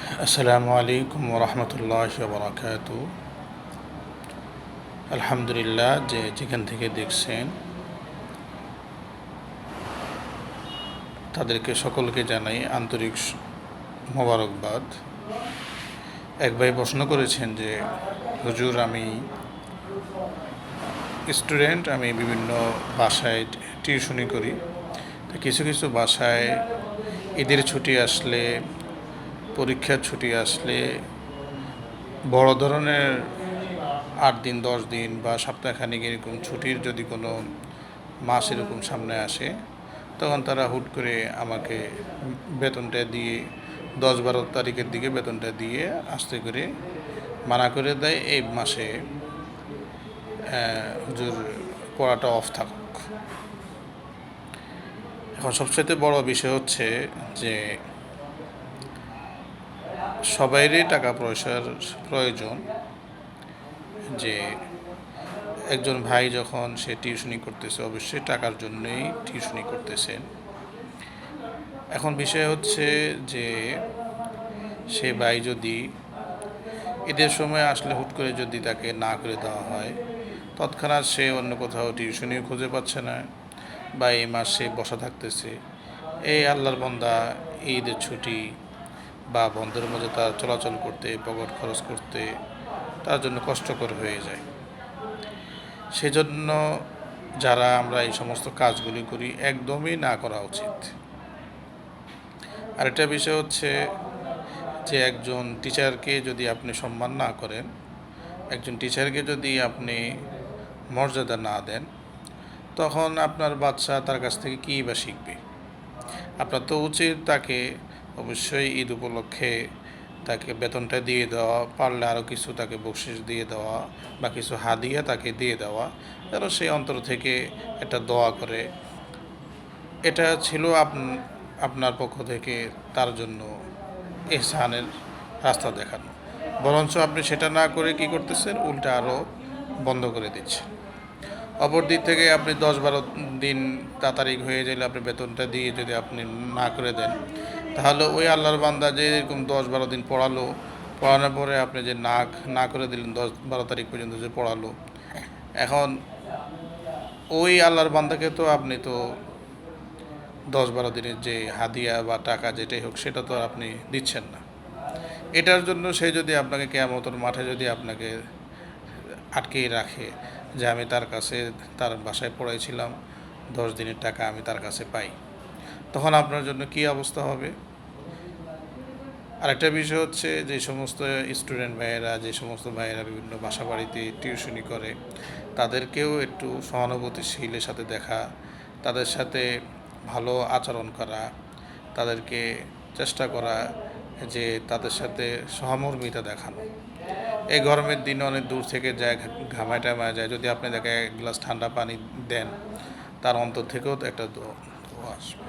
আসসালামু আলাইকুম ওরহমতুল্লাহ বরাকাতু। আলহামদুলিল্লাহ, যেখান থেকে দেখছেন তাদেরকে সকলকে জানাই আন্তরিক মোবারকবাদ। এক ভাই প্রশ্ন করেছেন যে হুজুর, আমি স্টুডেন্ট, আমি বিভিন্ন বাসায় টিউশনি করি। তো কিছু কিছু বাসায় ঈদের ছুটি আসলে, পরীক্ষার ছুটি আসলে, বড় ধরনের 8 দিন 10 দিন বা সপ্তাহখানিক এরকম ছুটির যদি কোনো মাস এরকম সামনে আসে, তখন তারা হুট করে আমাকে বেতনটা দিয়ে 10-12 তারিখের দিকে বেতনটা দিয়ে আস্তে করে মানা করে দেয় এই মাসে হুজুর পড়াটা অফ থাকুক। এখন সবচেয়ে বড় বিষয় হচ্ছে যে সবাইরই টাকা পয়সার প্রয়োজন। যে একজন ভাই যখন সে টিউশনি করতেছে, অবশ্যই টাকার জন্যই টিউশনি করতেছেন। এখন বিষয় হচ্ছে যে সে ভাই যদি ঈদের সময় আসলে হুট করে যদি তাকে না করে দেওয়া হয়, তৎক্ষণাৎ সে অন্য কোথাও টিউশনিও খুঁজে পাচ্ছে না, বা এই মাস সে বসা থাকতেছে। এই আল্লাহর বান্দা ঈদের ছুটি বা বন্ধের মধ্যে তার চলাচল করতে, পকেট খরচ করতে তার জন্য কষ্টকর হয়ে যায়। সেজন্য যারা আমরা এই সমস্ত কাজগুলি করি, একদমই না করা উচিত। আরেকটা বিষয় হচ্ছে যে একজন টিচারকে যদি আপনি সম্মান না করেন, একজন টিচারকে যদি আপনি মর্যাদা না দেন, তখন আপনার বাচ্চা তার কাছ থেকে কী বা শিখবে? আপনার তো উচিত তাকে অবশ্যই ঈদ উপলক্ষে তাকে বেতনটা দিয়ে দেওয়া, পারলে আরও কিছু তাকে বকশিশ দিয়ে দেওয়া বা কিছু হাদিয়া তাকে দিয়ে দেওয়া, যেন সে অন্তর থেকে একটা দোয়া করে। এটা ছিল আপনার পক্ষ থেকে তার জন্য ইহসানের রাস্তা দেখানো। বরঞ্চ আপনি সেটা না করে কি করতেছেন, উল্টা আরও বন্ধ করে দিচ্ছেন। অপর দিক থেকে আপনি 10-12 দিন তাড়াতাড়ি হয়ে গেলে আপনি বেতনটা দিয়ে যদি আপনি না করে দেন, তাহলে ওই আল্লাহর বান্দা যে এরকম 10-12 দিন পড়ানোর পরে আপনি যে না করে দিলেন 10-12 তারিখ পর্যন্ত যে পড়ালো, এখন ওই আল্লাহর বান্দাকে তো আপনি তো 10-12 দিনের যে হাদিয়া বা টাকা যেটাই হোক সেটা তো আপনি দিচ্ছেন না। এটার জন্য সে যদি আপনাকে কিয়ামতের মাঠে যদি আপনাকে আটকেই রাখে যে আমি তার কাছে তার বাসায় পড়াইছিলাম, 10 দিনের টাকা আমি তার কাছে পাই, তখন আপনার জন্য কী অবস্থা হবে? আরেকটা বিষয় হচ্ছে যে সমস্ত স্টুডেন্ট ভাইয়েরা, যে সমস্ত ভাইয়েরা বিভিন্ন বাসা বাড়িতে টিউশনি করে, তাদেরকেও একটু সহানুভূতিশীলের সাথে দেখা, তাদের সাথে ভালো আচরণ করা, তাদেরকে চেষ্টা করা যে তাদের সাথে সহমর্মিতা দেখানো। এই গরমের দিনে অনেক দূর থেকে যায়, ঘামায় টামায় যায়, যদি আপনি তাকে এক গ্লাস ঠান্ডা পানি দেন, তার অন্তর থেকেও তো একটা দোয়া আসবে।